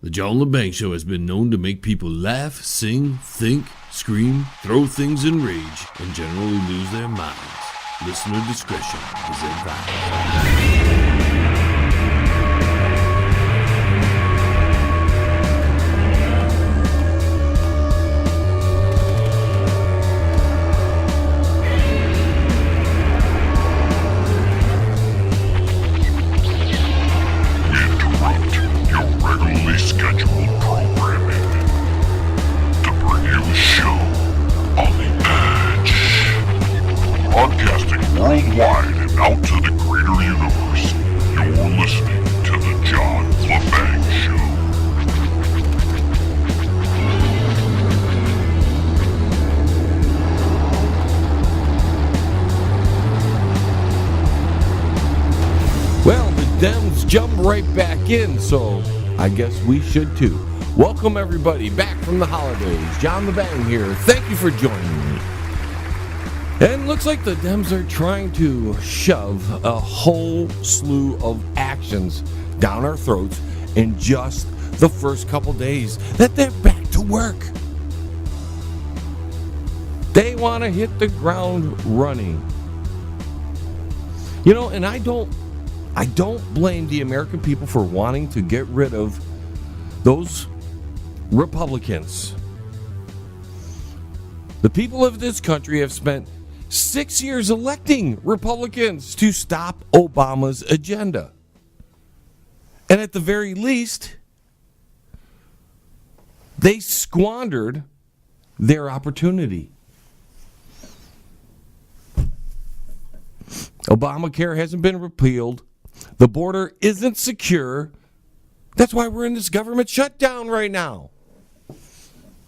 The John Lebang Show has been known to make people laugh, sing, think, scream, throw things in rage, and generally lose their minds. Listener discretion is advised. Scheduled programming to bring you a show on the edge. Broadcasting worldwide and out to the greater universe, you're listening to the John Lebang Show. Well, the Dems jump right back in, so I guess we should too. Welcome everybody back from the holidays. John Lebang here. Thank you for joining me. And looks like the Dems are trying to shove a whole slew of actions down our throats in just the first couple days that they're back to work. They want to hit the ground running. You know, and I don't blame the American people for wanting to get rid of those Republicans. The people of this country have spent 6 years electing Republicans to stop Obama's agenda. And at the very least, they squandered their opportunity. Obamacare hasn't been repealed. The border isn't secure. That's why we're in this government shutdown right now.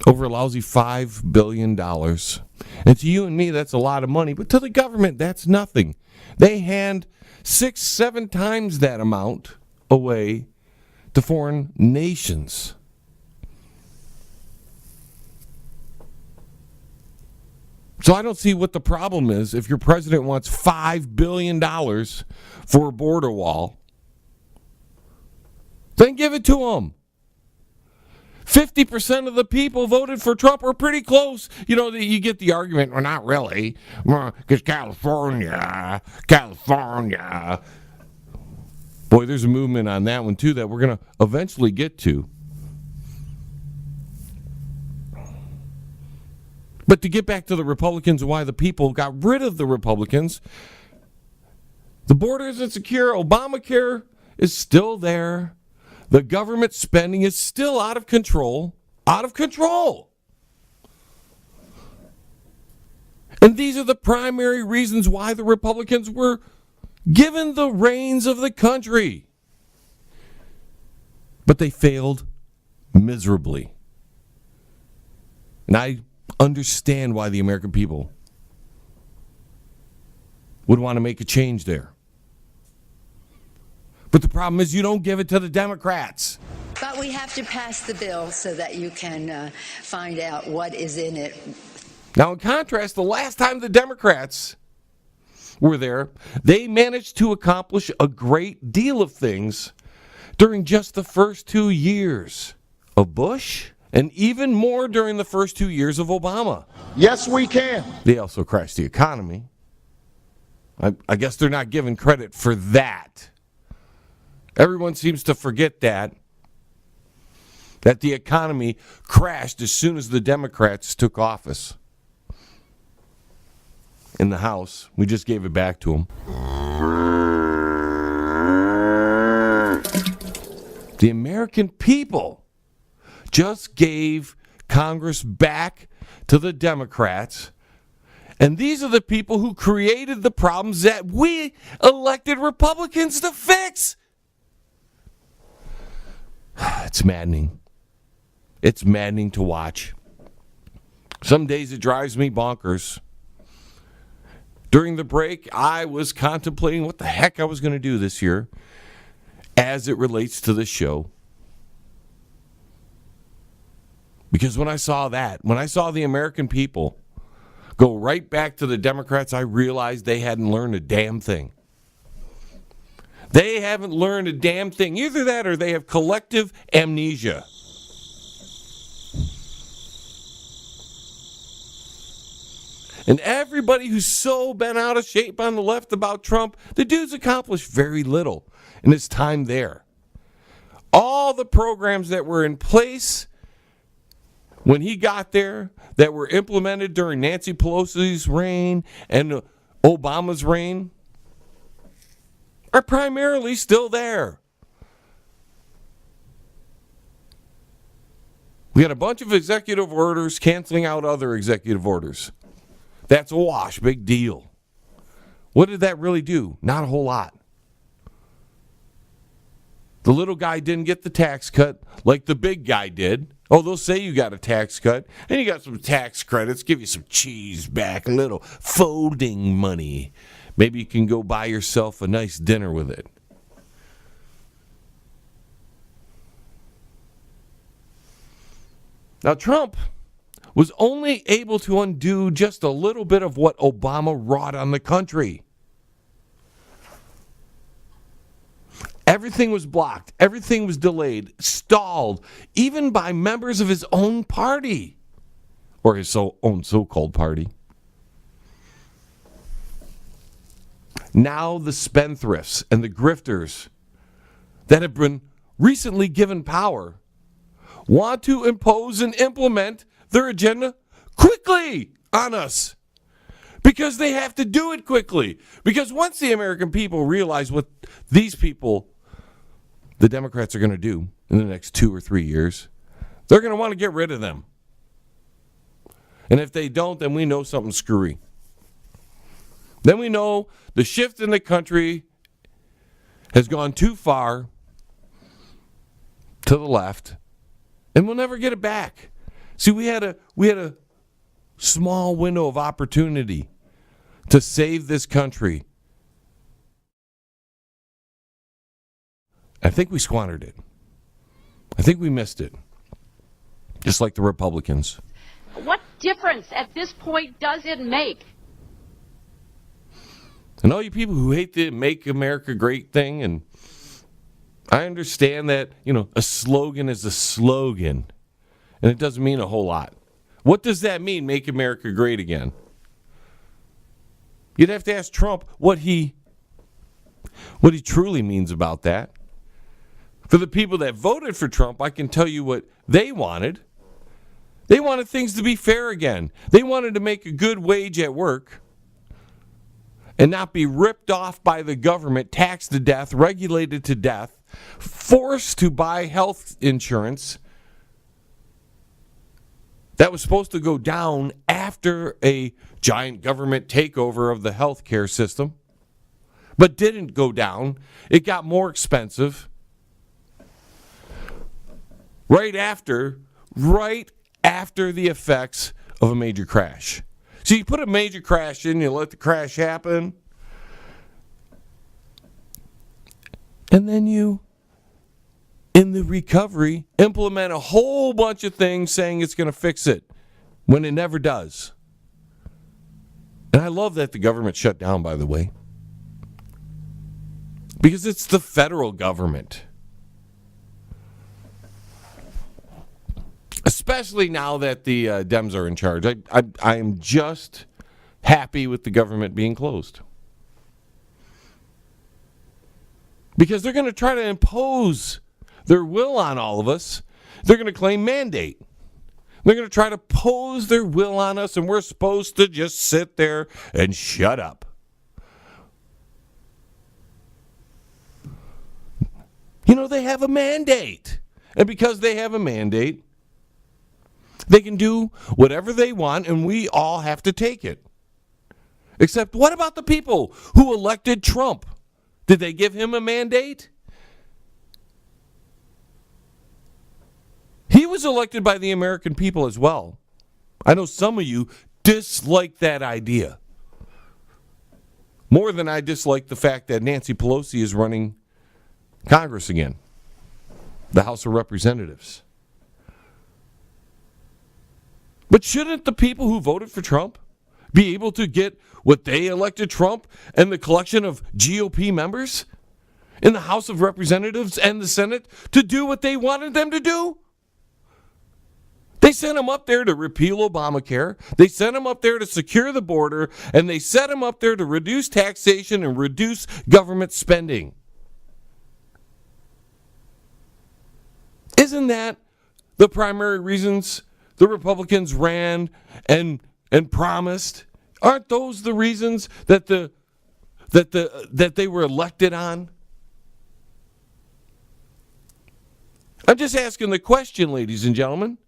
Over a lousy $5 billion. And to you and me, that's a lot of money. But to the government, that's nothing. They hand 6-7 times that amount away to foreign nations. So I don't see what the problem is if your president wants $5 billion for a border wall. Then give it to him. 50% of the people voted for Trump or pretty close. You know, you get the argument, well, not really, because California. Boy, there's a movement on that one, too, that we're going to eventually get to. But to get back to the Republicans and why the people got rid of the Republicans, the border isn't secure. Obamacare is still there. The government spending is still out of control. Out of control. And these are the primary reasons why the Republicans were given the reins of the country. But they failed miserably. And I understand why the American people would want to make a change there. But the problem is you don't give it to the Democrats. But we have to pass the bill so that you can find out what is in it. Now, in contrast, the last time the Democrats were there, they managed to accomplish a great deal of things during just the first 2 years of Bush, and even more during the first 2 years of Obama. Yes, we can. They also crashed the economy. I guess they're not given credit for that. Everyone seems to forget that the economy crashed as soon as the Democrats took office in the House. We just gave it back to them. The American people just gave Congress back to the Democrats. And these are the people who created the problems that we elected Republicans to fix. It's maddening. It's maddening to watch. Some days it drives me bonkers. During the break, I was contemplating what the heck I was going to do this year as it relates to this show. Because when I saw the American people go right back to the Democrats, I realized they hadn't learned a damn thing. They haven't learned a damn thing. Either that or they have collective amnesia. And everybody who's so bent out of shape on the left about Trump, the dude's accomplished very little in his time there. All the programs that were in place when he got there, that were implemented during Nancy Pelosi's reign and Obama's reign, are primarily still there. We had a bunch of executive orders canceling out other executive orders. That's a wash, big deal. What did that really do? Not a whole lot. The little guy didn't get the tax cut like the big guy did. Oh, they'll say you got a tax cut, and you got some tax credits, give you some cheese back, a little folding money. Maybe you can go buy yourself a nice dinner with it. Now, Trump was only able to undo just a little bit of what Obama wrought on the country. Everything was blocked. Everything was delayed, stalled, even by members of his own party, or his own so-called party. Now the spendthrifts and the grifters that have been recently given power want to impose and implement their agenda quickly on us. Because they have to do it quickly. Because once the American people realize what these people, the Democrats, are going to do in the next 2 or 3 years, they're going to want to get rid of them. And if they don't, then we know something's screwy. Then we know the shift in the country has gone too far to the left, and we'll never get it back. See, we had a small window of opportunity to save this country. I think we squandered it. I think we missed it. Just like the Republicans. What difference at this point does it make? And all you people who hate the Make America Great thing, and I understand that, a slogan is a slogan, and it doesn't mean a whole lot. What does that mean, Make America Great Again? You'd have to ask Trump what he truly means about that. For the people that voted for Trump, I can tell you what they wanted. They wanted things to be fair again. They wanted to make a good wage at work and not be ripped off by the government, taxed to death, regulated to death, forced to buy health insurance that was supposed to go down after a giant government takeover of the health care system, but didn't go down. It got more expensive right after the effects of a major crash. So you put a major crash in, you let the crash happen, and then you, in the recovery, implement a whole bunch of things saying it's going to fix it when it never does. And I love that the government shut down, by the way, because it's the federal government. Especially now that the Dems are in charge. I am just happy with the government being closed. Because they're going to try to impose their will on all of us. They're going to claim mandate. They're going to try to pose their will on us, and we're supposed to just sit there and shut up. They have a mandate. And because they have a mandate, they can do whatever they want, and we all have to take it. Except, what about the people who elected Trump? Did they give him a mandate? He was elected by the American people as well. I know some of you dislike that idea. More than I dislike the fact that Nancy Pelosi is running Congress again, the House of Representatives. But shouldn't the people who voted for Trump be able to get what they elected Trump and the collection of GOP members? in the House of Representatives and the Senate to do what they wanted them to do? They sent them up there to repeal Obamacare. They sent them up there to secure the border. And they set them up there to reduce taxation and reduce government spending. Isn't that the primary reasons the Republicans ran and promised? Aren't those the reasons that they were elected on? I'm just asking the question, ladies and gentlemen.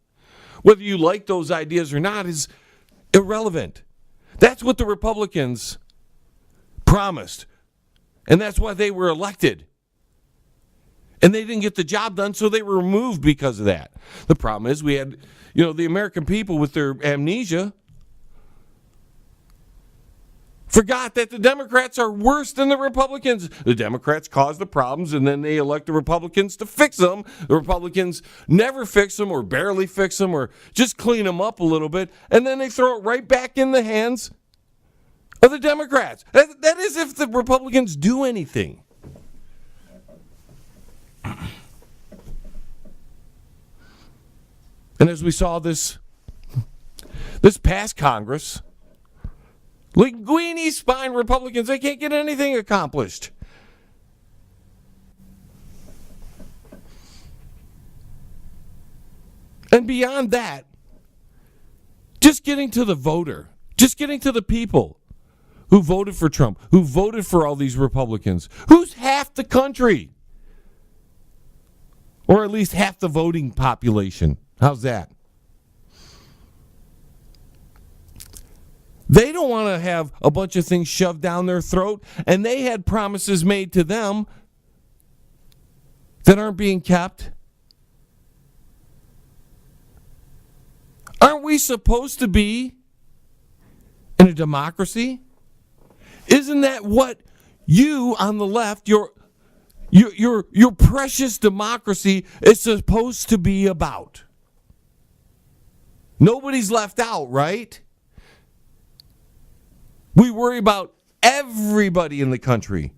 Whether you like those ideas or not is irrelevant. That's what the Republicans promised. And that's why they were elected. And they didn't get the job done, so they were removed because of that. The problem is we had, the American people with their amnesia forgot that the Democrats are worse than the Republicans. The Democrats caused the problems, and then they elect the Republicans to fix them. The Republicans never fix them or barely fix them or just clean them up a little bit, and then they throw it right back in the hands of the Democrats. That is if the Republicans do anything. And as we saw this past Congress, linguini spine Republicans, they can't get anything accomplished. And beyond that, just getting to the voter, just getting to the people who voted for Trump, who voted for all these Republicans, who's half the country, or at least half the voting population. How's that? They don't want to have a bunch of things shoved down their throat, and they had promises made to them that aren't being kept. Aren't we supposed to be in a democracy? Isn't that what you on the left, your precious democracy is supposed to be about? Nobody's left out, right? We worry about everybody in the country,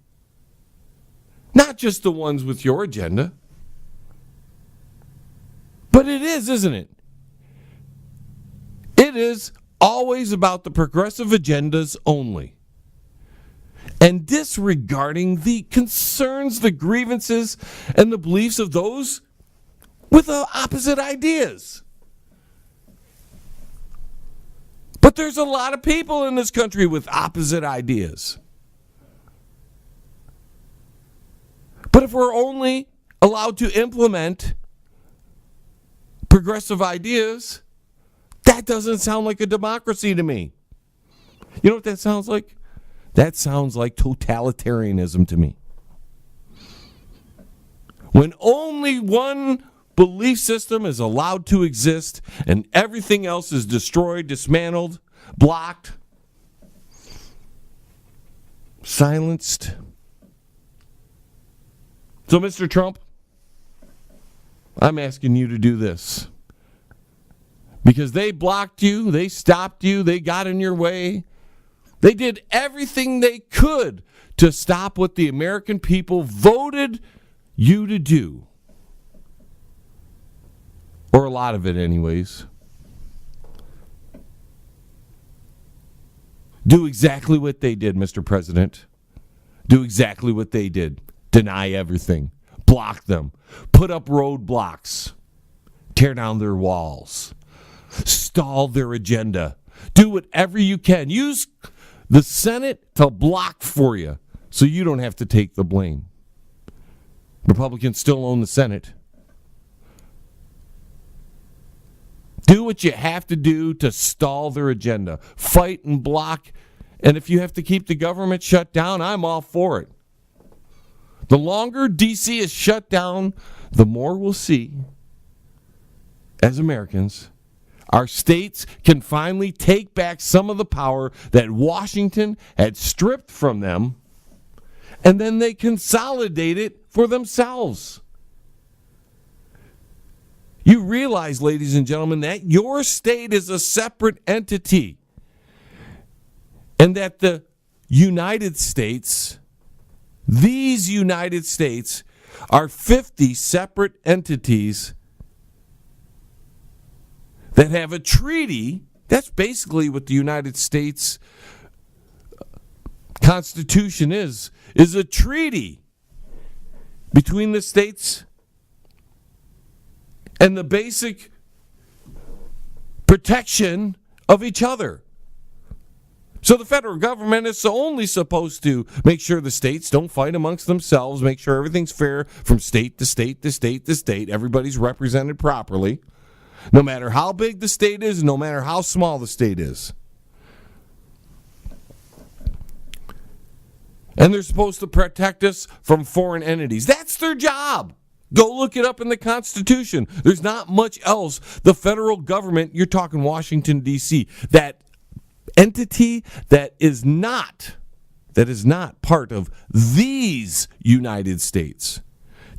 not just the ones with your agenda. But it is, isn't it? It is always about the progressive agendas only, and disregarding the concerns, the grievances, and the beliefs of those with opposite ideas. But there's a lot of people in this country with opposite ideas. But if we're only allowed to implement progressive ideas, that doesn't sound like a democracy to me. You know what that sounds like? That sounds like totalitarianism to me. When only one belief system is allowed to exist and everything else is destroyed, dismantled, blocked, silenced. So, Mr. Trump, I'm asking you to do this. Because they blocked you, they stopped you, they got in your way. They did everything they could to stop what the American people voted you to do. Or a lot of it anyways. Do exactly what they did, Mr. President. Do exactly what they did. Deny everything. Block them. Put up roadblocks. Tear down their walls. Stall their agenda. Do whatever you can. Use the Senate to block for you so you don't have to take the blame. Republicans still own the Senate. Do what you have to do to stall their agenda. Fight and block. And if you have to keep the government shut down, I'm all for it. The longer D.C. is shut down, the more we'll see, as Americans, our states can finally take back some of the power that Washington had stripped from them, and then they consolidate it for themselves. You realize, ladies and gentlemen, that your state is a separate entity, and that the United States, These United States are 50 separate entities that have a treaty. That's basically what the United States Constitution is a treaty between the states and the basic protection of each other. So the federal government is only supposed to make sure the states don't fight amongst themselves, make sure everything's fair from state to state to state to state, everybody's represented properly, no matter how big the state is, no matter how small the state is. And they're supposed to protect us from foreign entities. That's their job. Go look it up in the Constitution. There's not much else. The federal government, you're talking Washington, D.C., that entity that is not part of these United States.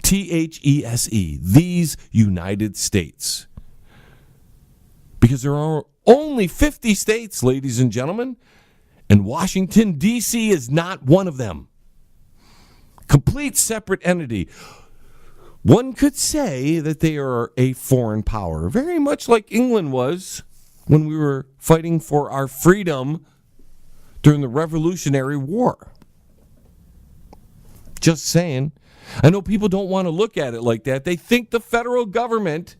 THESE, these United States. Because there are only 50 states, ladies and gentlemen, and Washington, D.C. is not one of them. Complete separate entity. One could say that they are a foreign power, very much like England was when we were fighting for our freedom during the Revolutionary War. Just saying. I know people don't want to look at it like that. They think the federal government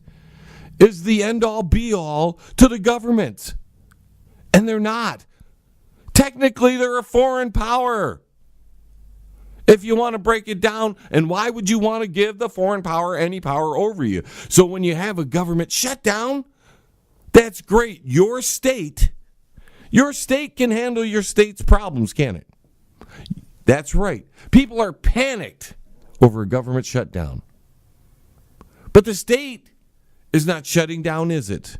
is the end-all, be-all to the government. And they're not. Technically, they're a foreign power. If you want to break it down, and why would you want to give the foreign power any power over you? So when you have a government shutdown, that's great. Your state can handle your state's problems, can it? That's right. People are panicked over a government shutdown. But the state is not shutting down, is it?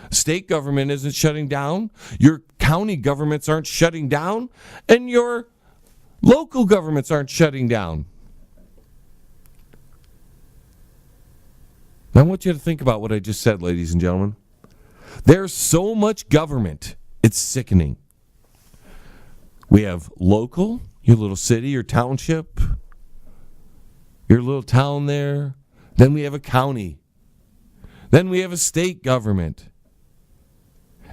State government isn't shutting down. Your county governments aren't shutting down. And your local governments aren't shutting down. I want you to think about what I just said, ladies and gentlemen. There's so much government, it's sickening. We have local, your little city, your township, your little town there. Then we have a county. Then we have a state government.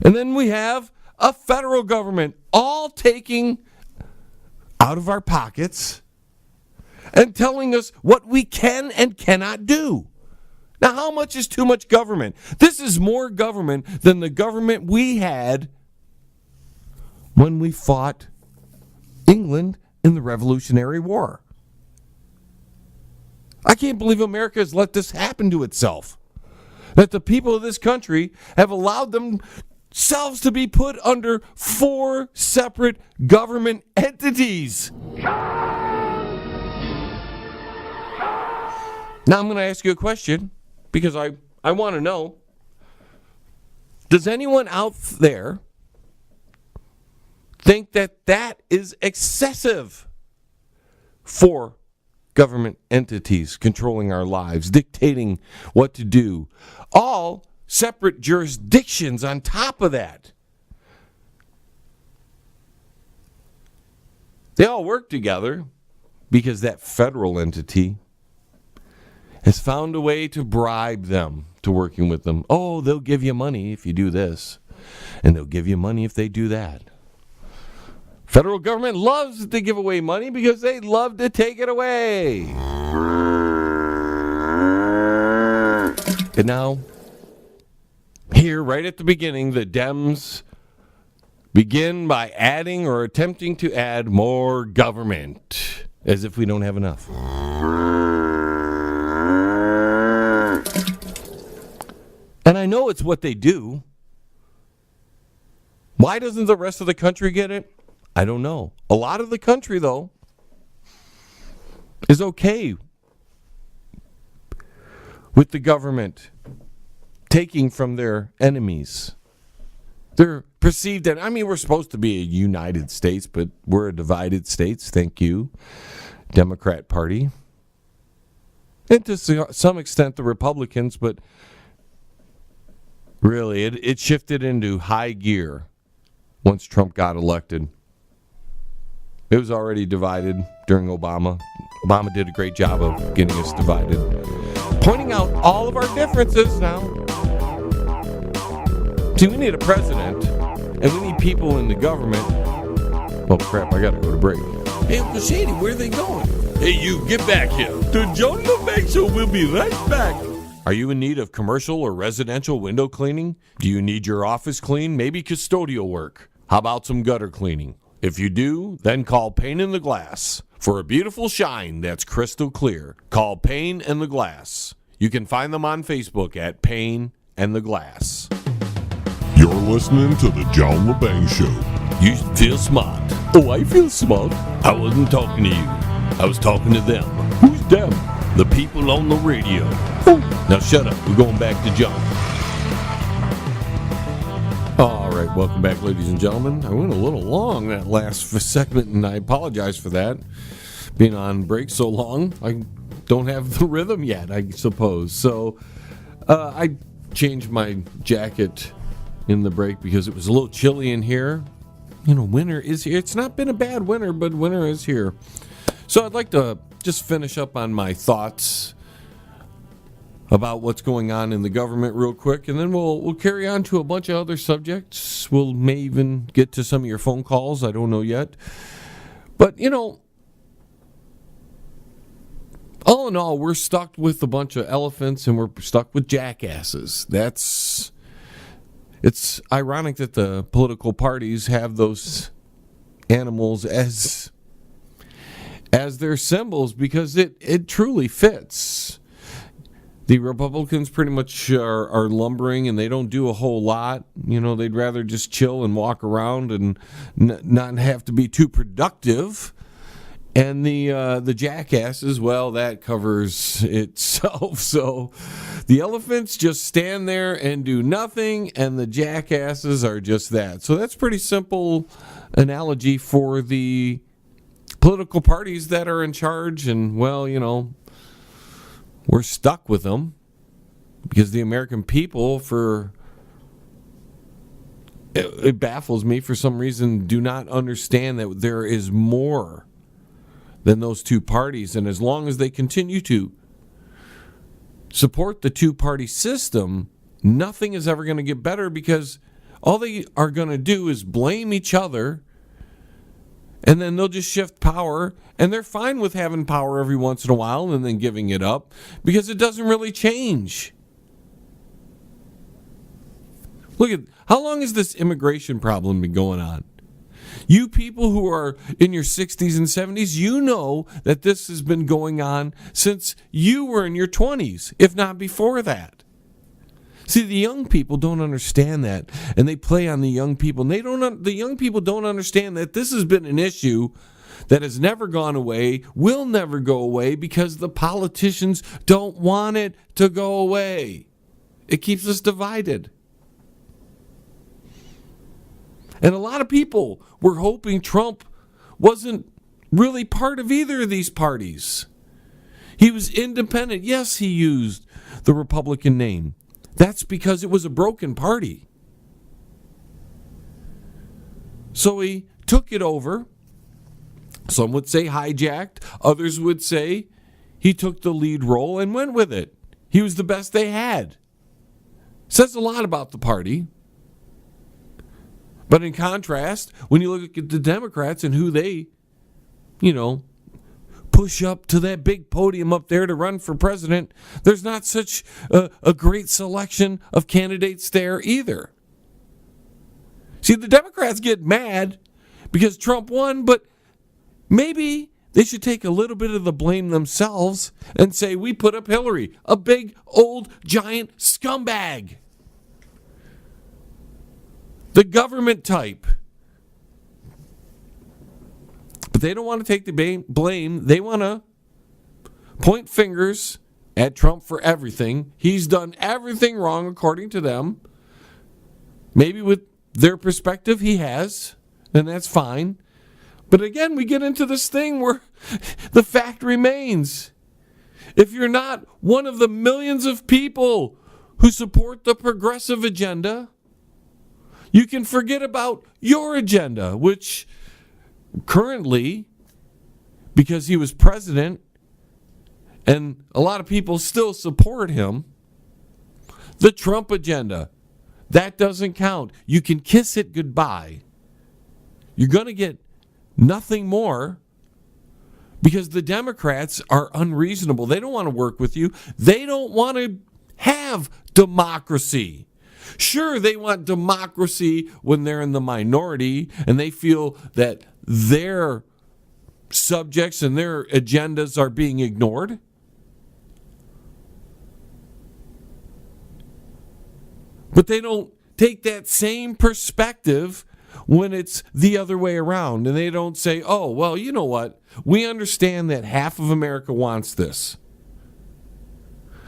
And then we have a federal government, all taking out of our pockets and telling us what we can and cannot do. Now, how much is too much government? This is more government than the government we had when we fought England in the Revolutionary War. I can't believe America has let this happen to itself. That the people of this country have allowed themselves to be put under 4 separate government entities. Now I'm going to ask you a question because I want to know. Does anyone out there think that that is excessive for government entities controlling our lives, dictating what to do? All separate jurisdictions on top of that. They all work together because that federal entity has found a way to bribe them to working with them. Oh, they'll give you money if you do this, and they'll give you money if they do that. Federal government loves to give away money because they love to take it away. And now, here, right at the beginning, the Dems begin by adding or attempting to add more government, as if we don't have enough. And I know it's what they do. Why doesn't the rest of the country get it? I don't know. A lot of the country, though, is okay with the government taking from their enemies. They're perceived, and I mean, we're supposed to be a United States, but we're a divided states. Thank you, Democrat Party. And to some extent, the Republicans, but really, it shifted into high gear once Trump got elected. It was already divided during Obama. Obama did a great job of getting us divided, pointing out all of our differences now. See, we need a president, and we need people in the government. Oh, crap, I gotta go to break. Hey, Uncle Shady, where are they going? Hey, you, get back here. The John LeBang Show will be right back. Are you in need of commercial or residential window cleaning? Do you need your office cleaned? Maybe custodial work? How about some gutter cleaning? If you do, then call Pane in the Glass. For a beautiful shine that's crystal clear, call Pane and the Glass. You can find them on Facebook at Pane and the Glass. You're listening to the John LeBang Show. You feel smart. Oh, I feel smart. I wasn't talking to you. I was talking to them. Who's them? The people on the radio. Oh. Now shut up. We're going back to John. All right, welcome back, ladies and gentlemen. I went a little long that last segment, and I apologize for that. Being on break so long, I don't have the rhythm yet, I suppose. So I changed my jacket in the break because it was a little chilly in here. You know, winter is here. It's not been a bad winter, but winter is here. So I'd like to just finish up on my thoughts about what's going on in the government real quick, and then we'll carry on to a bunch of other subjects. We'll may even get to some of your phone calls. I don't know yet. But, you know, all in all, we're stuck with a bunch of elephants and we're stuck with jackasses. It's ironic that the political parties have those animals as their symbols because it truly fits. The Republicans pretty much are lumbering and they don't do a whole lot. You know, they'd rather just chill and walk around and not have to be too productive. And the jackasses, well, that covers itself. So the elephants just stand there and do nothing, and the jackasses are just that. So that's pretty simple analogy for the political parties that are in charge. And, well, you know, we're stuck with them because the American people, it baffles me for some reason, do not understand that there is more than those two parties. And as long as they continue to support the two-party system, nothing is ever going to get better because all they are going to do is blame each other, and then they'll just shift power, and they're fine with having power every once in a while and then giving it up because it doesn't really change. Look at how long has this immigration problem been going on? You people who are in your 60s and 70s, you know that this has been going on since you were in your 20s, if not before that. See, the young people don't understand that, and they play on the young people. And the young people don't understand that this has been an issue that has never gone away, will never go away, because the politicians don't want it to go away. It keeps us divided. And a lot of people were hoping Trump wasn't really part of either of these parties. He was independent. Yes, he used the Republican name. That's because it was a broken party. So he took it over. Some would say hijacked. Others would say he took the lead role and went with it. He was the best they had. Says a lot about the party. But in contrast, when you look at the Democrats and who they, push up to that big podium up there to run for president, there's not such a great selection of candidates there either. See, the Democrats get mad because Trump won, but maybe they should take a little bit of the blame themselves and say, we put up Hillary, a big, old, giant scumbag. The government type. But they don't want to take the blame. They want to point fingers at Trump for everything. He's done everything wrong according to them. Maybe with their perspective he has, and that's fine. But again, we get into this thing where the fact remains. If you're not one of the millions of people who support the progressive agenda, you can forget about your agenda, which currently, because he was president and a lot of people still support him. The Trump agenda, that doesn't count. You can kiss it goodbye. You're going to get nothing more because the Democrats are unreasonable. They don't want to work with you. They don't want to have democracy. Sure, they want democracy when they're in the minority and they feel that their subjects and their agendas are being ignored. But they don't take that same perspective when it's the other way around. And they don't say, oh, well, you know what? We understand that half of America wants this.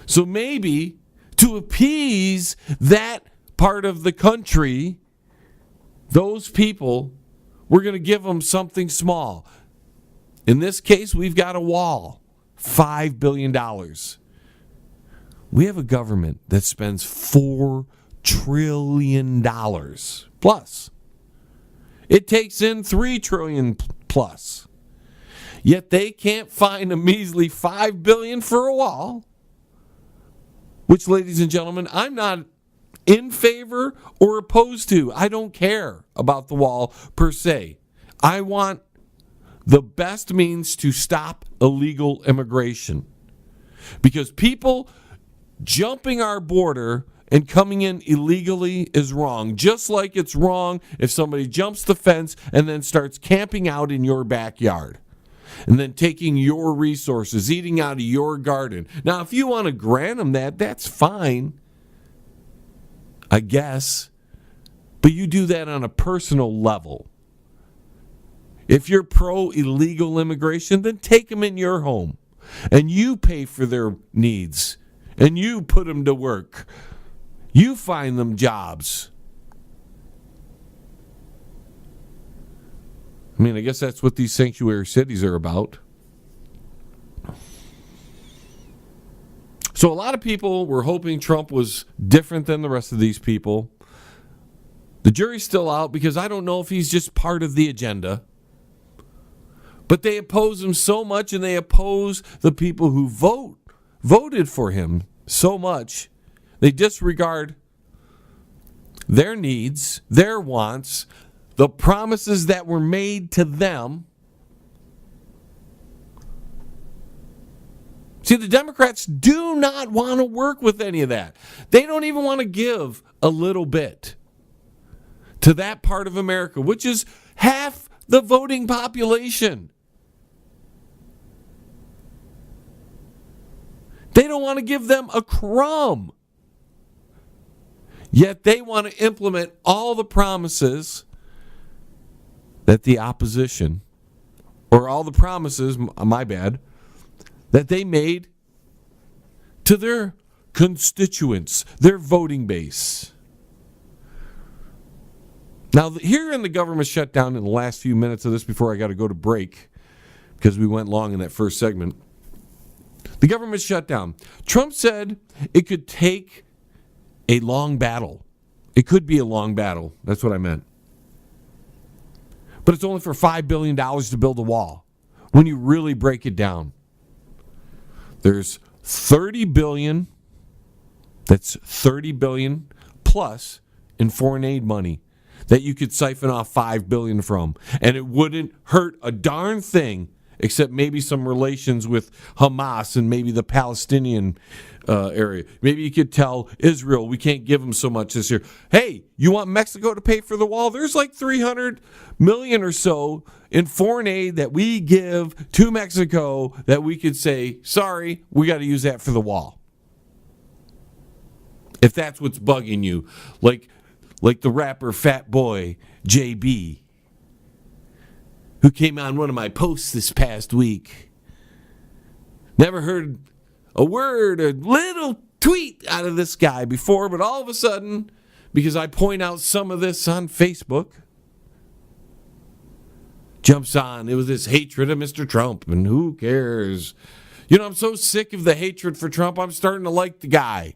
So maybe to appease that part of the country, those people, we're going to give them something small. In this case, we've got a wall, $5 billion. We have a government that spends $4 trillion plus. It takes in $3 trillion plus. Yet they can't find a measly $5 billion for a wall, which, ladies and gentlemen, I'm not in favor or opposed to. I don't care about the wall per se. I want the best means to stop illegal immigration. Because people jumping our border and coming in illegally is wrong. Just like it's wrong if somebody jumps the fence and then starts camping out in your backyard. And then taking your resources, eating out of your garden. Now, if you want to grant them that, that's fine, I guess. But you do that on a personal level. If you're pro-illegal immigration, then take them in your home. And you pay for their needs. And you put them to work. You find them jobs. I mean, I guess that's what these sanctuary cities are about. So a lot of people were hoping Trump was different than the rest of these people. The jury's still out because I don't know if he's just part of the agenda. But they oppose him so much, and they oppose the people who voted for him so much. They disregard their needs, their wants, the promises that were made to them. See, the Democrats do not want to work with any of that. They don't even want to give a little bit to that part of America, which is half the voting population. They don't want to give them a crumb. Yet they want to implement all the promises that the opposition, or all the promises, my bad, that they made to their constituents, their voting base. Now, here in the government shutdown, in the last few minutes of this before I got to go to break, because we went long in that first segment, the government shutdown. Trump said it could take a long battle. It could be a long battle. That's what I meant. But it's only for $5 billion to build a wall. When you really break it down, there's $30 billion. That's $30 billion plus in foreign aid money that you could siphon off $5 billion from, and it wouldn't hurt a darn thing, except maybe some relations with Hamas and maybe the Palestinian area. Maybe you could tell Israel, we can't give them so much this year. Hey, you want Mexico to pay for the wall? There's like $300 million or so in foreign aid that we give to Mexico that we could say, sorry, we got to use that for the wall. If that's what's bugging you, like the rapper Fat Boy JB, who came on one of my posts this past week. Never heard a word, a little tweet out of this guy before, but all of a sudden, because I point out some of this on Facebook, jumps on. It was this hatred of Mr. Trump, and who cares? You know, I'm so sick of the hatred for Trump, I'm starting to like the guy.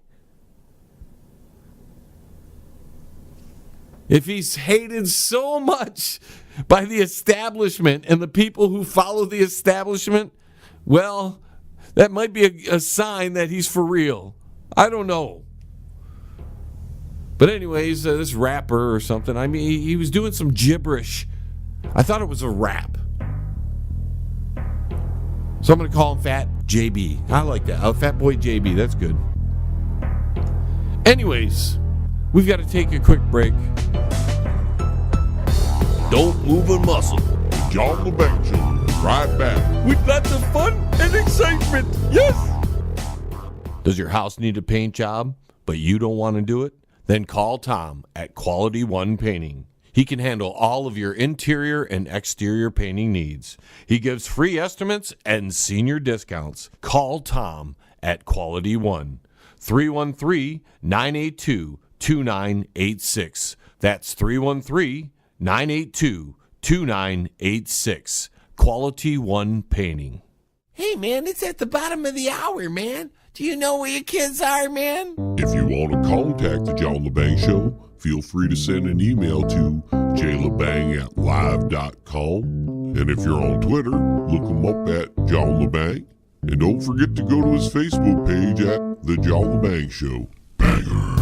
if he's hated so much by the establishment and the people who follow the establishment, well, that might be a sign that he's for real. I don't know. But anyways, this rapper or something, I mean, he was doing some gibberish. I thought it was a rap. So I'm going to call him Fat JB. I like that. Fat Boy JB, that's good. Anyways, we've got to take a quick break. Don't move a muscle. John LeBang Show, right back. With lots of fun and excitement. Yes! Does your house need a paint job, but you don't want to do it? Then call Tom at Quality One Painting. He can handle all of your interior and exterior painting needs. He gives free estimates and senior discounts. Call Tom at Quality One. 313-982-2986. That's 313-982-2986. Quality One Painting. Hey, man, it's at the bottom of the hour, man. Do you know where your kids are, man? If you want to contact the John LeBang Show, feel free to send an email to jlebang@live.com. And if you're on Twitter, look him up at John LeBang. And don't forget to go to his Facebook page at The John LeBang Show. Banger.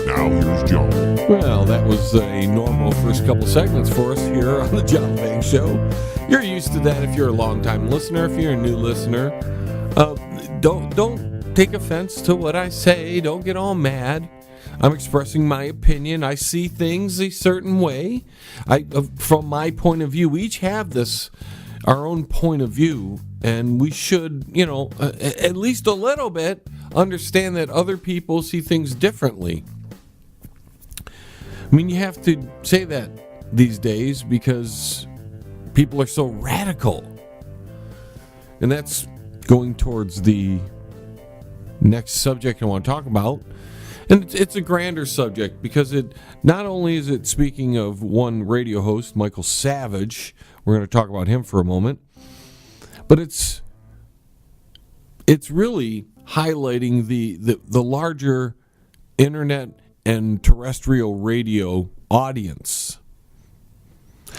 Now here's John. Well, that was a normal first couple segments for us here on the John LeBang Show. You're used to that if you're a long-time listener. If you're a new listener, don't take offense to what I say. Don't get all mad. I'm expressing my opinion. I see things a certain way. From my point of view, we each have our own point of view, and we should, at least a little bit understand that other people see things differently. I mean, you have to say that these days because people are so radical. And that's going towards the next subject I want to talk about. And it's a grander subject because it not only is it speaking of one radio host, Michael Savage, we're going to talk about him for a moment, but it's really highlighting the larger internet and terrestrial radio audience.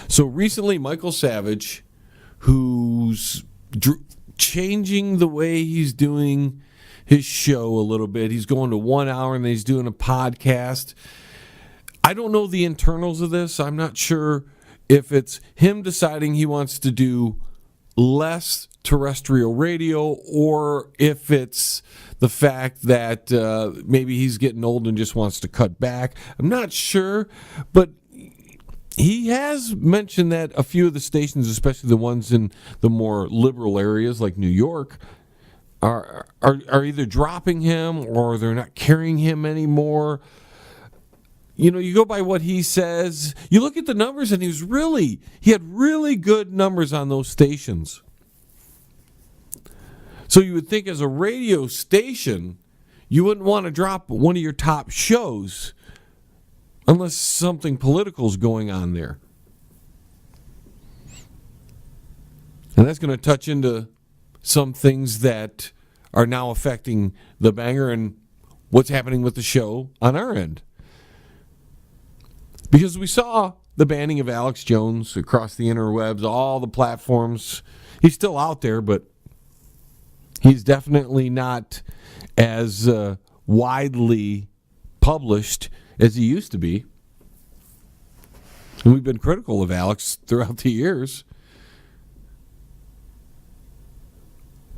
So recently, Michael Savage, who's changing the way he's doing his show a little bit. He's going to 1 hour and then he's doing a podcast. I don't know the internals of this. I'm not sure if it's him deciding he wants to do less terrestrial radio or if it's the fact that maybe he's getting old and just wants to cut back. I'm not sure, but he has mentioned that a few of the stations, especially the ones in the more liberal areas like New York, are either dropping him or they're not carrying him anymore. You go by what he says. You look at the numbers, and he had really good numbers on those stations. So you would think as a radio station, you wouldn't want to drop one of your top shows unless something political is going on there. And that's going to touch into some things that are now affecting the Banger and what's happening with the show on our end. Because we saw the banning of Alex Jones across the interwebs, all the platforms. He's still out there, but he's definitely not as widely published as he used to be. And we've been critical of Alex throughout the years.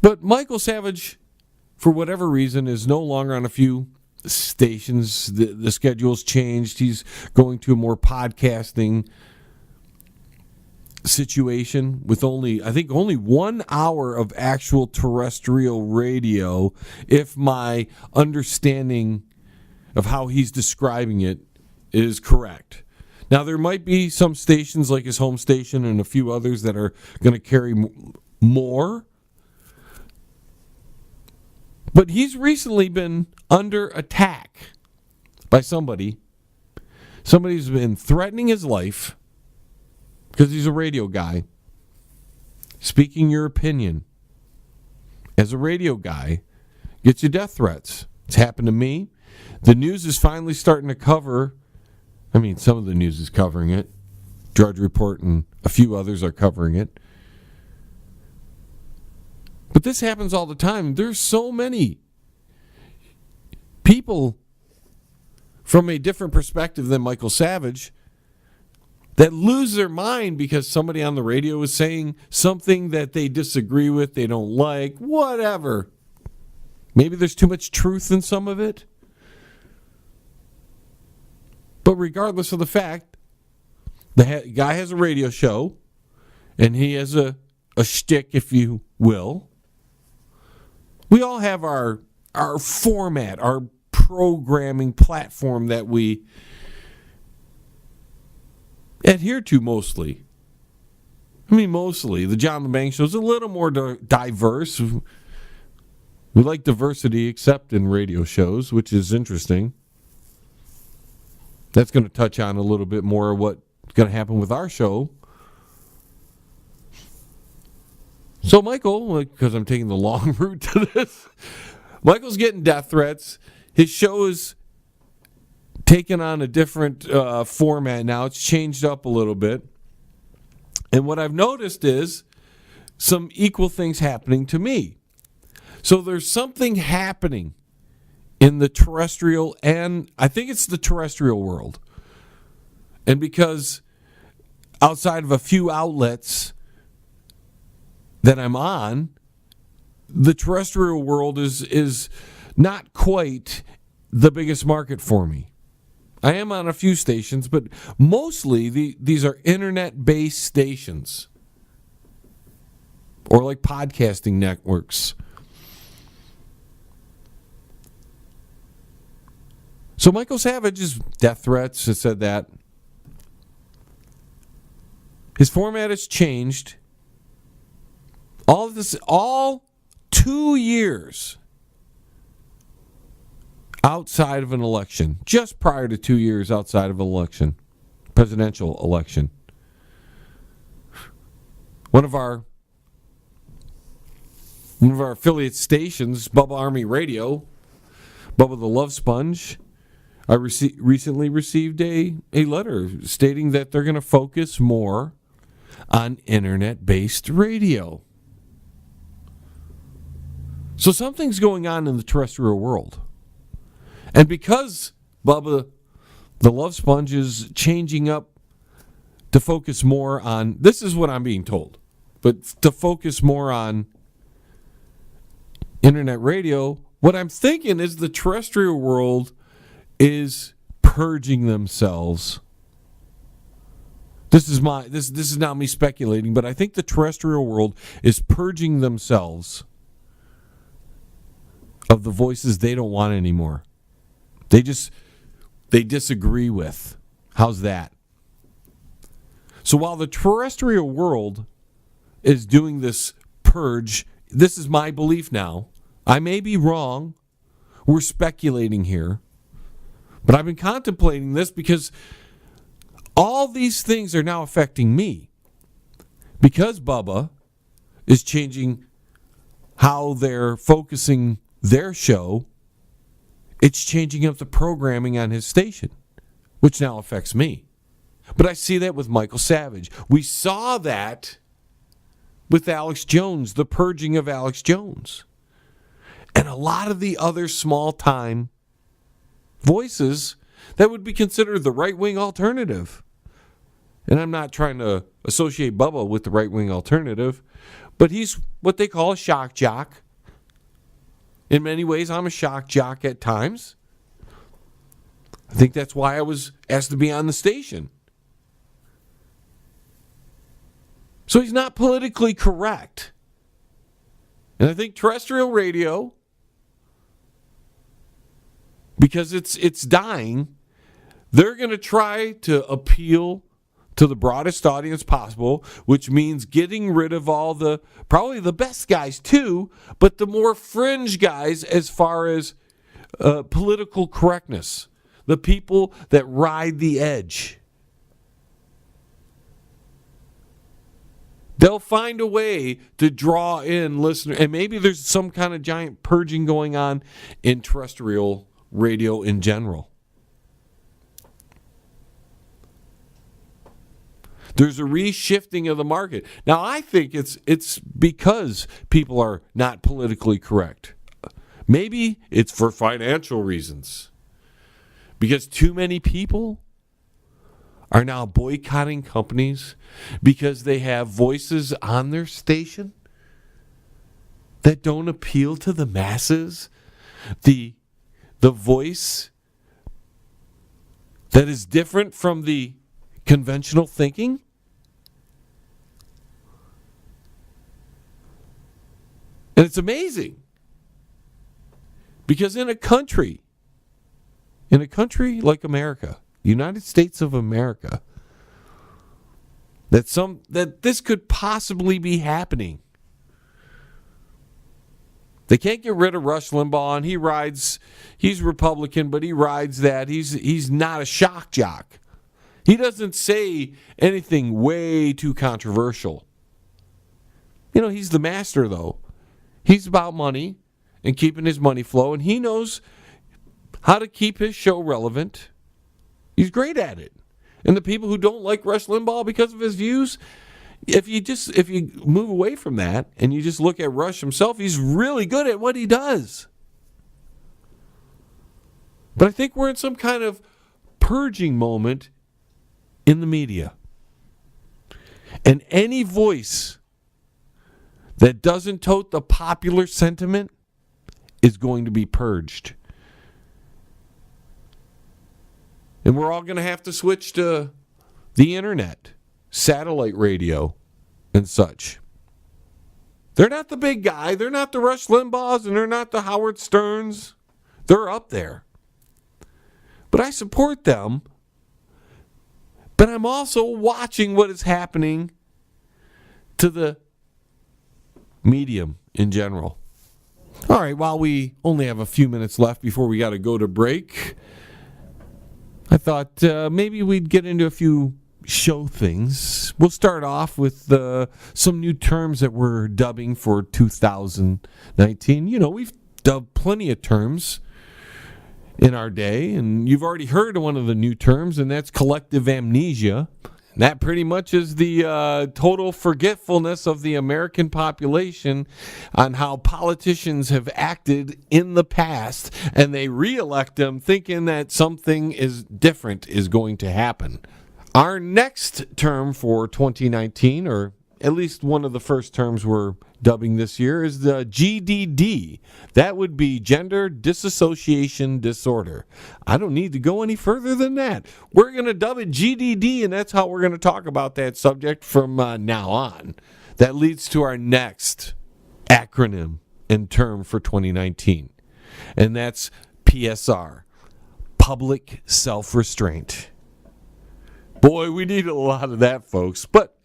But Michael Savage, for whatever reason, is no longer on a few stations. The schedule's changed. He's going to a more podcasting situation with only 1 hour of actual terrestrial radio, if my understanding of how he's describing it is correct. Now, there might be some stations like his home station and a few others that are going to carry more. But he's recently been under attack by somebody. Somebody's been threatening his life because he's a radio guy. Speaking your opinion as a radio guy gets you death threats. It's happened to me. The news is finally starting to cover I mean, some of the news is covering it. Drudge Report and a few others are covering it. But this happens all the time. There's so many people from a different perspective than Michael Savage that lose their mind because somebody on the radio is saying something that they disagree with, they don't like, whatever. Maybe there's too much truth in some of it. But regardless of the fact, the guy has a radio show, and he has a shtick, if you will. We all have our format, our programming platform that we adhere to mostly. I mean, mostly. The John LeBang Show is a little more diverse. We like diversity, except in radio shows, which is interesting. That's going to touch on a little bit more of what's going to happen with our show. So Michael, because I'm taking the long route to this, Michael's getting death threats. His show is taken on a different format now. It's changed up a little bit. And what I've noticed is some equal things happening to me. So there's something happening in the terrestrial, and I think it's the terrestrial world. And because outside of a few outlets that I'm on, the terrestrial world is not quite the biggest market for me. I am on a few stations, but mostly these are internet-based stations or like podcasting networks. So Michael Savage's death threats has said that his format has changed. All 2 years outside of an election, just prior to 2 years outside of an election, presidential election. One of our affiliate stations, Bubba Army Radio, Bubba the Love Sponge, I recently received a letter stating that they're going to focus more on internet-based radio. So something's going on in the terrestrial world. And because Bubba the Love Sponge is changing up to focus more on, this is what I'm being told, but to focus more on internet radio, what I'm thinking is the terrestrial world is purging themselves. This is not me speculating, but I think the terrestrial world is purging themselves of the voices they don't want anymore. They disagree with. How's that? So while the terrestrial world is doing this purge, this is my belief now. I may be wrong. We're speculating here. But I've been contemplating this because all these things are now affecting me. Because Bubba is changing how they're focusing their show, it's changing up the programming on his station, which now affects me. But I see that with Michael Savage. We saw that with Alex Jones, the purging of Alex Jones. And a lot of the other small-time voices that would be considered the right-wing alternative. And I'm not trying to associate Bubba with the right-wing alternative, but he's what they call a shock jock. In many ways, I'm a shock jock at times. I think that's why I was asked to be on the station. So he's not politically correct. And I think terrestrial radio, because it's dying, they're going to try to appeal to the broadest audience possible, which means getting rid of all probably the best guys too, but the more fringe guys as far as political correctness, the people that ride the edge. They'll find a way to draw in listeners, and maybe there's some kind of giant purging going on in terrestrial radio in general. There's a reshifting of the market. Now, I think it's because people are not politically correct. Maybe it's for financial reasons. Because too many people are now boycotting companies because they have voices on their station that don't appeal to the masses. The voice that is different from the conventional thinking. And it's amazing. Because in a country like America, United States of America, that this could possibly be happening. They can't get rid of Rush Limbaugh, and he's Republican, but he rides that. He's not a shock jock. He doesn't say anything way too controversial. He's the master, though. He's about money and keeping his money flow, and he knows how to keep his show relevant. He's great at it. And the people who don't like Rush Limbaugh because of his views, if you move away from that and you just look at Rush himself, he's really good at what he does. But I think we're in some kind of purging moment in the media. And any voice that doesn't tote the popular sentiment is going to be purged. And we're all going to have to switch to the internet, satellite radio, and such. They're not the big guy. They're not the Rush Limbaughs, and they're not the Howard Sterns. They're up there. But I support them. But I'm also watching what is happening to the medium in general. All right, while we only have a few minutes left before we got to go to break, I thought maybe we'd get into a few show things. We'll start off with some new terms that we're dubbing for 2019. We've dubbed plenty of terms in our day, and you've already heard of one of the new terms, and that's collective amnesia. And that pretty much is the total forgetfulness of the American population on how politicians have acted in the past, and they reelect them thinking that something is different is going to happen. Our next term for 2019, or at least one of the first terms we're dubbing this year, is the GDD. That would be gender disassociation disorder. I don't need to go any further than that. We're going to dub it GDD, and that's how we're going to talk about that subject from now on. That leads to our next acronym and term for 2019, and that's PSR, public self-restraint. Boy, we need a lot of that, folks. But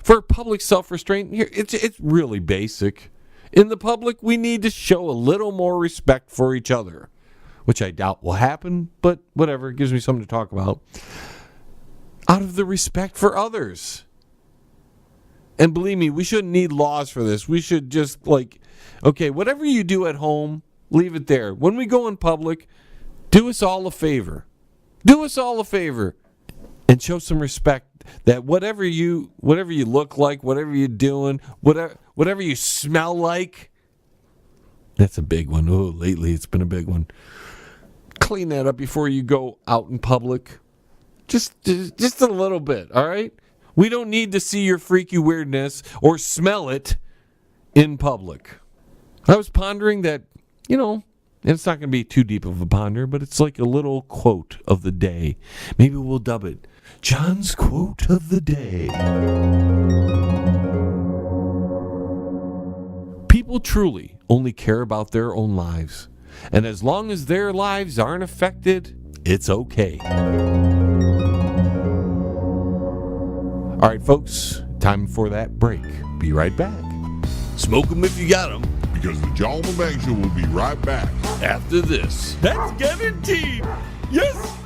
for public self-restraint, here it's really basic. In the public, we need to show a little more respect for each other, which I doubt will happen, but whatever. It gives me something to talk about. Out of the respect for others. And believe me, we shouldn't need laws for this. We should just, okay, whatever you do at home, leave it there. When we go in public, do us all a favor. Do us all a favor. And show some respect that whatever you look like, whatever you're doing, whatever you smell like, that's a big one. Oh, lately it's been a big one. Clean that up before you go out in public. Just a little bit, all right? We don't need to see your freaky weirdness or smell it in public. I was pondering that, and it's not going to be too deep of a ponder, but it's like a little quote of the day. Maybe we'll dub it John's Quote of the Day. People truly only care about their own lives. And as long as their lives aren't affected, it's okay. All right, folks, time for that break. Be right back. Smoke 'em if you got 'em. Because the John Lebang Show will be right back. After this. That's guaranteed. Yes.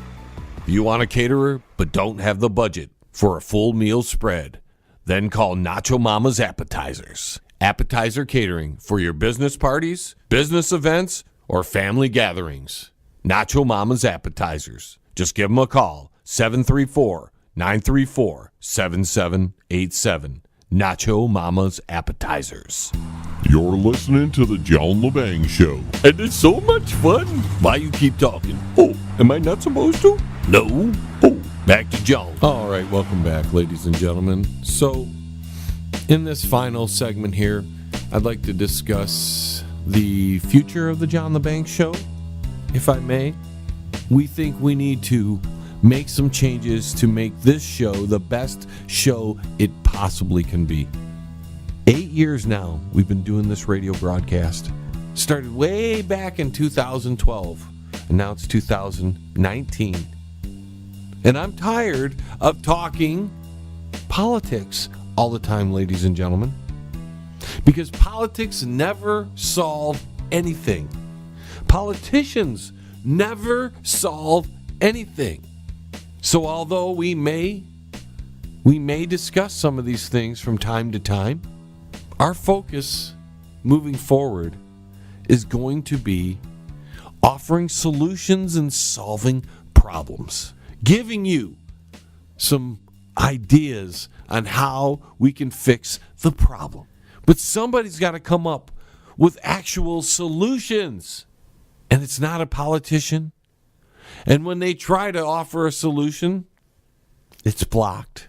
You want a caterer but don't have the budget for a full meal spread? Then call Nacho Mama's Appetizers. Appetizer catering for your business parties, business events, or family gatherings. Nacho Mama's Appetizers. Just give them a call, 734 934-7787. Nacho Mama's Appetizers. You're listening to the John LeBang Show. And it's so much fun. Why you keep talking? Oh, am I not supposed to? No. Oh, back to John. All right, welcome back, ladies and gentlemen. So, in this final segment here, I'd like to discuss the future of the John LeBang Show, if I may. We think we need to make some changes to make this show the best show it possibly can be. 8 years now we've been doing this radio broadcast. Started way back in 2012, and now it's 2019. And I'm tired of talking politics all the time, ladies and gentlemen. Because politics never solve anything. Politicians never solve anything. So although we may discuss some of these things from time to time, our focus moving forward is going to be offering solutions and solving problems, giving you some ideas on how we can fix the problem. But somebody's got to come up with actual solutions, and it's not a politician. And when they try to offer a solution, it's blocked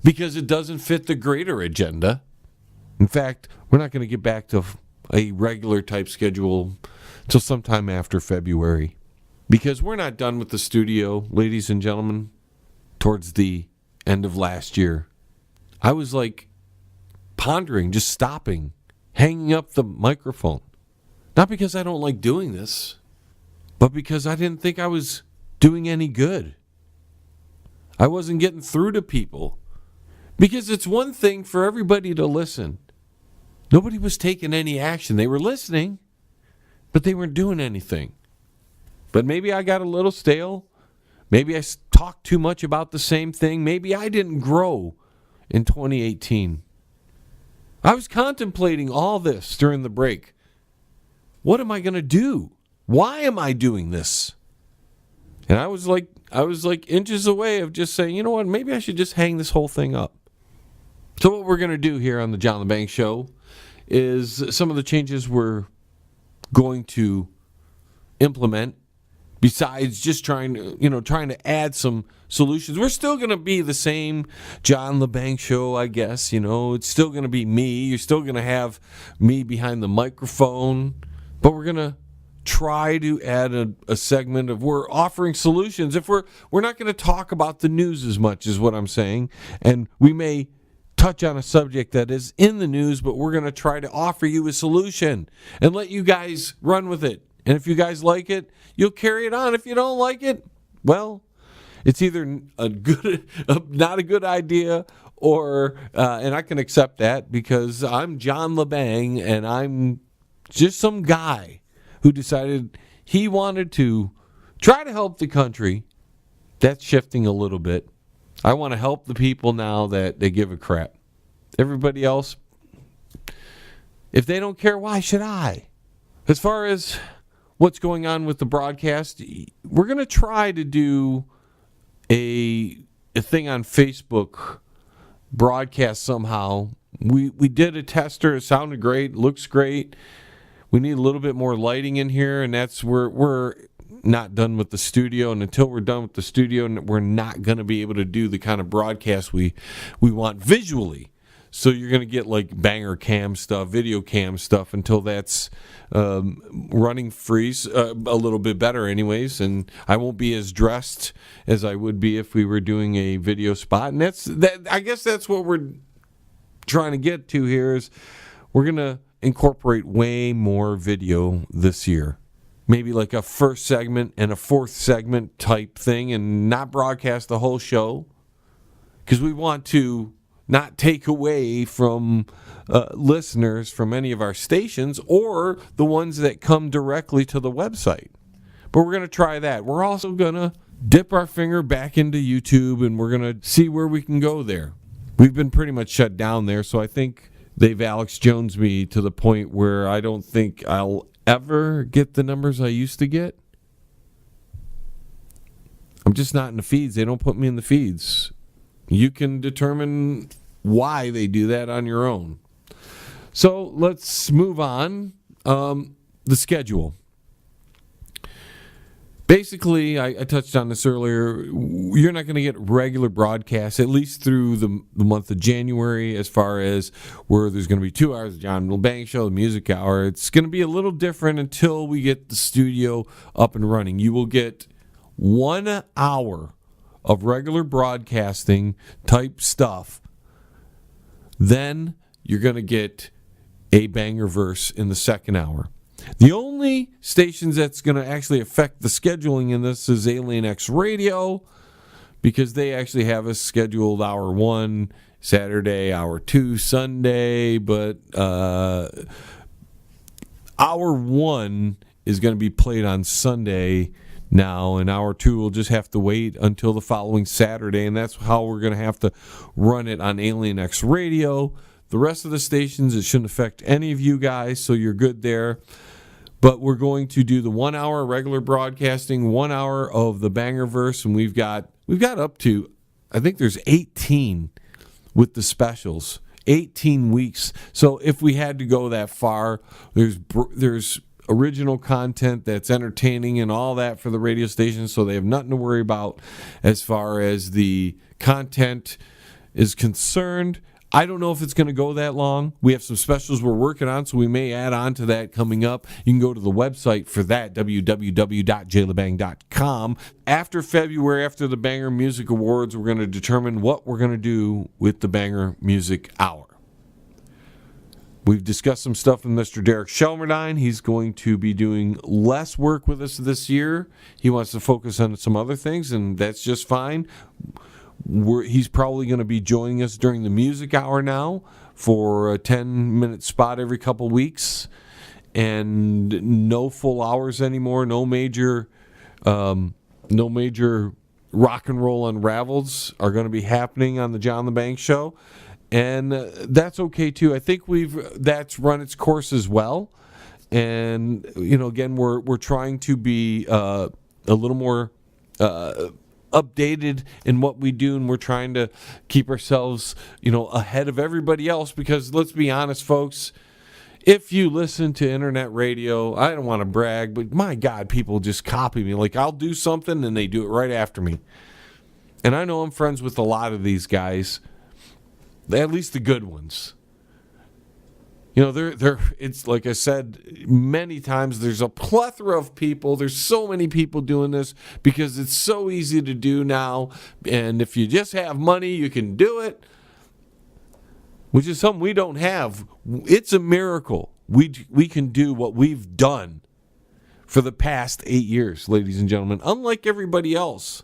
because it doesn't fit the greater agenda. In fact, we're not going to get back to a regular type schedule till sometime after February, because we're not done with the studio, ladies and gentlemen. Towards the end of last year, I was like pondering, just stopping, hanging up the microphone. Not because I don't like doing this, but because I didn't think I was doing any good. I wasn't getting through to people. Because it's one thing for everybody to listen. Nobody was taking any action. They were listening, but they weren't doing anything. But maybe I got a little stale. Maybe I talked too much about the same thing. Maybe I didn't grow in 2018. I was contemplating all this during the break. What am I going to do? Why am I doing this? And I was like inches away of just saying, you know what, maybe I should just hang this whole thing up. So what we're going to do here on the John LeBang Show is some of the changes we're going to implement. Besides just trying to add some solutions, we're still going to be the same John LeBang Show, I guess. It's still going to be me. You're still going to have me behind the microphone, but we're going to try to add a segment of we're offering solutions. If we're not going to talk about the news as much as what I'm saying, and we may touch on a subject that is in the news, but we're going to try to offer you a solution and let you guys run with it. And if you guys like it, you'll carry it on. If you don't like it, well, it's either not a good idea, or and I can accept that because I'm John LeBang and I'm just some guy who decided he wanted to try to help the country. That's shifting a little bit. I want to help the people now that they give a crap. Everybody else, if they don't care, why should I? As far as what's going on with the broadcast, we're going to try to do a thing on Facebook broadcast somehow. We did a tester. It sounded great. Looks great. We need a little bit more lighting in here, and that's where we're not done with the studio. And until we're done with the studio, we're not going to be able to do the kind of broadcast we want visually. So you're going to get like banger cam stuff, video cam stuff until that's running freeze a little bit better anyways. And I won't be as dressed as I would be if we were doing a video spot. And I guess that's what we're trying to get to here is we're going to incorporate way more video this year. Maybe like a first segment and a fourth segment type thing and not broadcast the whole show because we want to not take away from listeners from any of our stations or the ones that come directly to the website. But we're going to try that. We're also going to dip our finger back into YouTube and we're going to see where we can go there. We've been pretty much shut down there, so I think they've Alex Jones me to the point where I don't think I'll ever get the numbers I used to get. I'm just not in the feeds. They don't put me in the feeds. You can determine why they do that on your own. So let's move on. The schedule. Basically, I touched on this earlier. You're not going to get regular broadcasts, at least through the month of January, as far as where there's going to be 2 hours of John Lebang Show, the music hour. It's going to be a little different until we get the studio up and running. You will get 1 hour of regular broadcasting type stuff. Then you're going to get a banger verse in the second hour. The only stations that's going to actually affect the scheduling in this is Alien X Radio, because they actually have us scheduled hour 1 Saturday, hour 2 Sunday, but hour 1 is going to be played on Sunday now, and hour 2 will just have to wait until the following Saturday, and that's how we're going to have to run it on Alien X Radio. The rest of the stations, it shouldn't affect any of you guys, so you're good there. But we're going to do the 1 hour regular broadcasting, 1 hour of the banger verse, and we've got up to, I think there's 18 with the specials, 18 weeks. So if we had to go that far, there's original content that's entertaining and all that for the radio station, so they have nothing to worry about as far as the content is concerned. I don't know if it's going to go that long. We have some specials we're working on, so we may add on to that coming up. You can go to the website for that, www.jlebang.com. After February, after the Banger Music Awards, we're going to determine what we're going to do with the Banger Music Hour. We've discussed some stuff with Mr. Derek Shelmerdine. He's going to be doing less work with us this year. He wants to focus on some other things, and that's just fine. He's probably going to be joining us during the music hour now for a 10-minute spot every couple weeks, and no full hours anymore. No major rock and roll unravels are going to be happening on the John Lebang Show, and that's okay too. I think that's run its course as well, and again we're trying to be a little more updated in what we do, and we're trying to keep ourselves, ahead of everybody else, because let's be honest, folks, if you listen to internet radio, I don't want to brag, but my God, people just copy me. Like, I'll do something and they do it right after me. And I know I'm friends with a lot of these guys, at least the good ones. It's like I said many times, there's a plethora of people. There's so many people doing this because it's so easy to do now. And if you just have money, you can do it, which is something we don't have. It's a miracle. We can do what we've done for the past 8 years, ladies and gentlemen, unlike everybody else.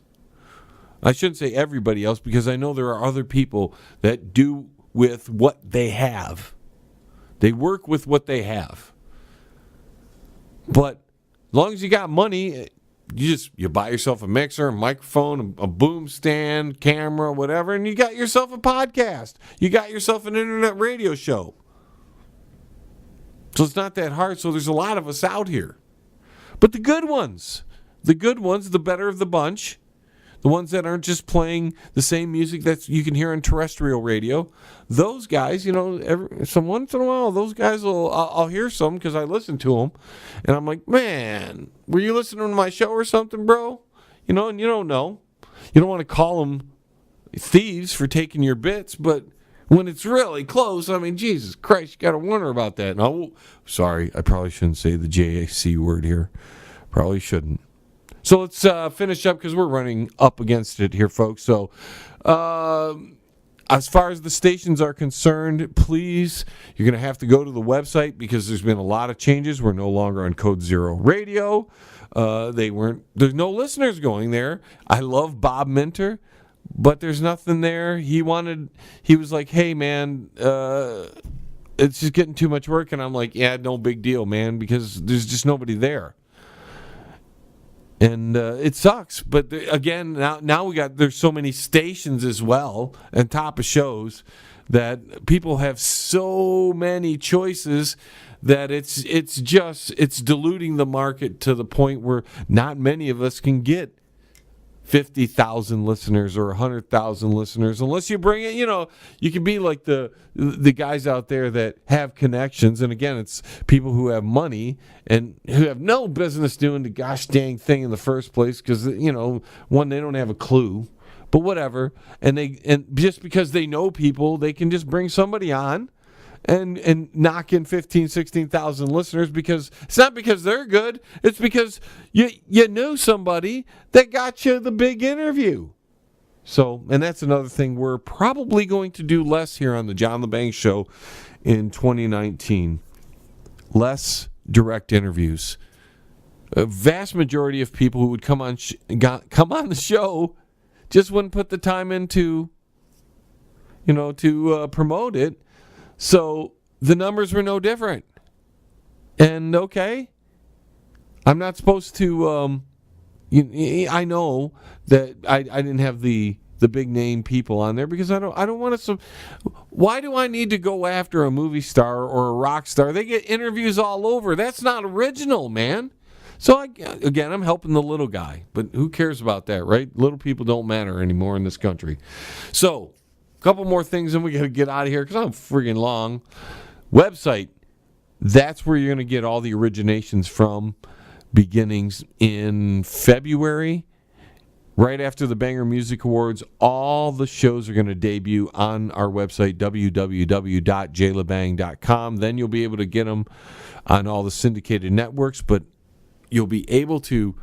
I shouldn't say everybody else, because I know there are other people that do with what they have. They work with what they have. But as long as you got money, you buy yourself a mixer, a microphone, a boom stand, camera, whatever, and you got yourself a podcast. You got yourself an internet radio show. So it's not that hard. So there's a lot of us out here. But the good ones, the better of the bunch, the ones that aren't just playing the same music that you can hear on terrestrial radio, those guys, some once in a while, those guys I'll hear some because I listen to them, and I'm like, man, were you listening to my show or something, bro? And you don't know. You don't want to call them thieves for taking your bits, but when it's really close, I mean, Jesus Christ, you got to wonder about that. No, sorry, I probably shouldn't say the JAC word here. Probably shouldn't. So let's finish up because we're running up against it here, folks. So as far as the stations are concerned, please, you're going to have to go to the website because there's been a lot of changes. We're no longer on Code Zero Radio. There's no listeners going there. I love Bob Minter, but there's nothing there. He was like, hey, man, it's just getting too much work. And I'm like, yeah, no big deal, man, because there's just nobody there. And it sucks, but again, now there's so many stations as well, and top of shows, that people have so many choices that it's diluting the market to the point where not many of us can get 50,000 listeners or 100,000 listeners, unless you bring it, you can be like the guys out there that have connections. And again, it's people who have money and who have no business doing the gosh dang thing in the first place because, one, they don't have a clue, but whatever. And just because they know people, they can just bring somebody on and knock in 15, 16,000 listeners because it's not because they're good. It's because you knew somebody that got you the big interview. So, and that's another thing we're probably going to do less here on the John LeBang Show in 2019. Less direct interviews. A vast majority of people who would come on the show just wouldn't put the time into, to promote it. So the numbers were no different. And okay, I'm not supposed to, I know that I didn't have the big name people on there because I don't want to. Why do I need to go after a movie star or a rock star? They get interviews all over. That's not original, man. So again, I'm helping the little guy, but who cares about that, right? Little people don't matter anymore in this country. So, couple more things and we got to get out of here because I'm friggin' long. Website, that's where you're going to get all the originations from, beginnings in February. Right after the Banger Music Awards, all the shows are going to debut on our website, www.jlebang.com. Then you'll be able to get them on all the syndicated networks, but you'll be able to,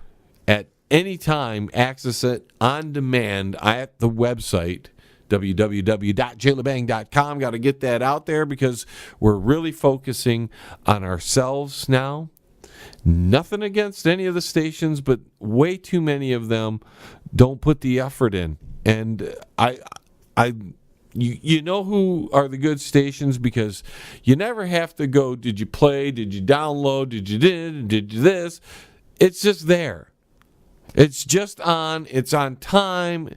at any time, access it on demand at the website, www.jlebang.com. Got to get that out there because we're really focusing on ourselves now. Nothing against any of the stations, but way too many of them don't put the effort in. And you know who are the good stations because you never have to go, did you play, did you download, did you this? It's just there. It's just on. It's on time.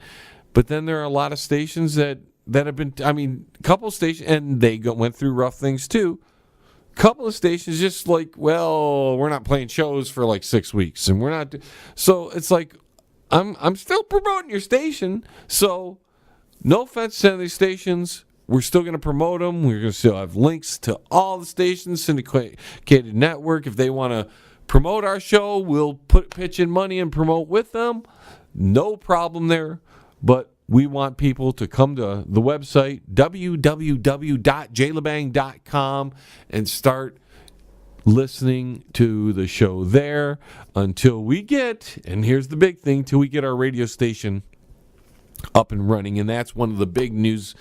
But then there are a lot of stations that have been, a couple stations, and they went through rough things too. A couple of stations just like, well, we're not playing shows for like 6 weeks, and we're not. So it's like, I'm still promoting your station. So no offense to any stations. We're still going to promote them. We're going to still have links to all the stations, syndicated network. If they want to promote our show, we'll pitch in money and promote with them. No problem there. But we want people to come to the website, www.jlebang.com, and start listening to the show there until we get, and here's the big thing, till we get our radio station up and running. And that's one of the big news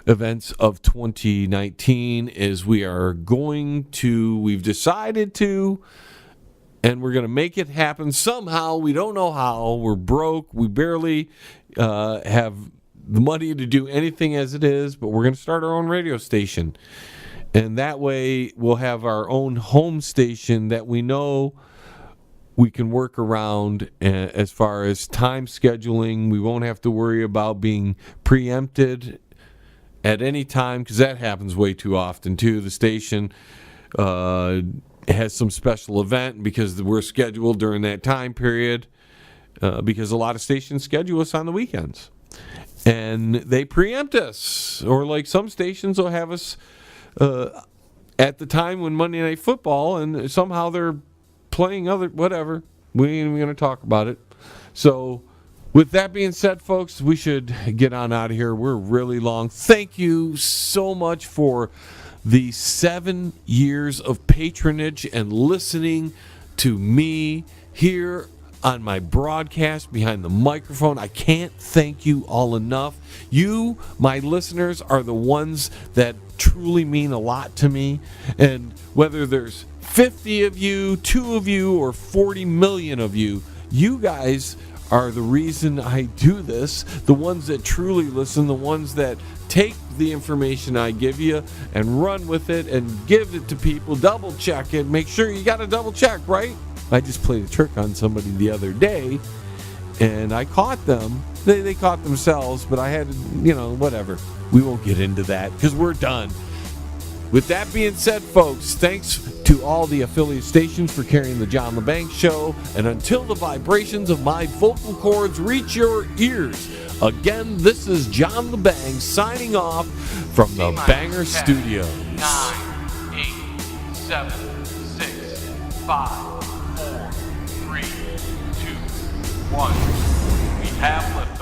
events of 2019 is we've decided to, and we're going to make it happen somehow. We don't know how. We're broke. We barely have the money to do anything as it is, but we're going to start our own radio station. And that way we'll have our own home station that we know we can work around as far as time scheduling. We won't have to worry about being preempted at any time because that happens way too often too. The station has some special event because we're scheduled during that time period because a lot of stations schedule us on the weekends and they preempt us, or like some stations will have us at the time when Monday Night Football and somehow they're playing other whatever. We ain't even going to talk about it. So with that being said, folks, we should get on out of here. We're really long. Thank you so much for the 7 years of patronage and listening to me here on my broadcast behind the microphone. I can't thank you all enough. You, my listeners, are the ones that truly mean a lot to me. And whether there's 50 of you, 2 of you, or 40 million of you, you guys are the reason I do this. The ones that truly listen, the ones that take the information I give you and run with it and give it to people, double check it, make sure you got to double check, right? I just played a trick on somebody the other day and I caught them. They caught themselves, but I had to, whatever. We won't get into that because we're done. With that being said, folks, thanks to all the affiliate stations for carrying the John LeBang Show. And until the vibrations of my vocal cords reach your ears, again, this is John LeBang signing off from the Banger Studios. 9, 8, 7, 6, 5, 4, 3, 2, 1. We have liftoff.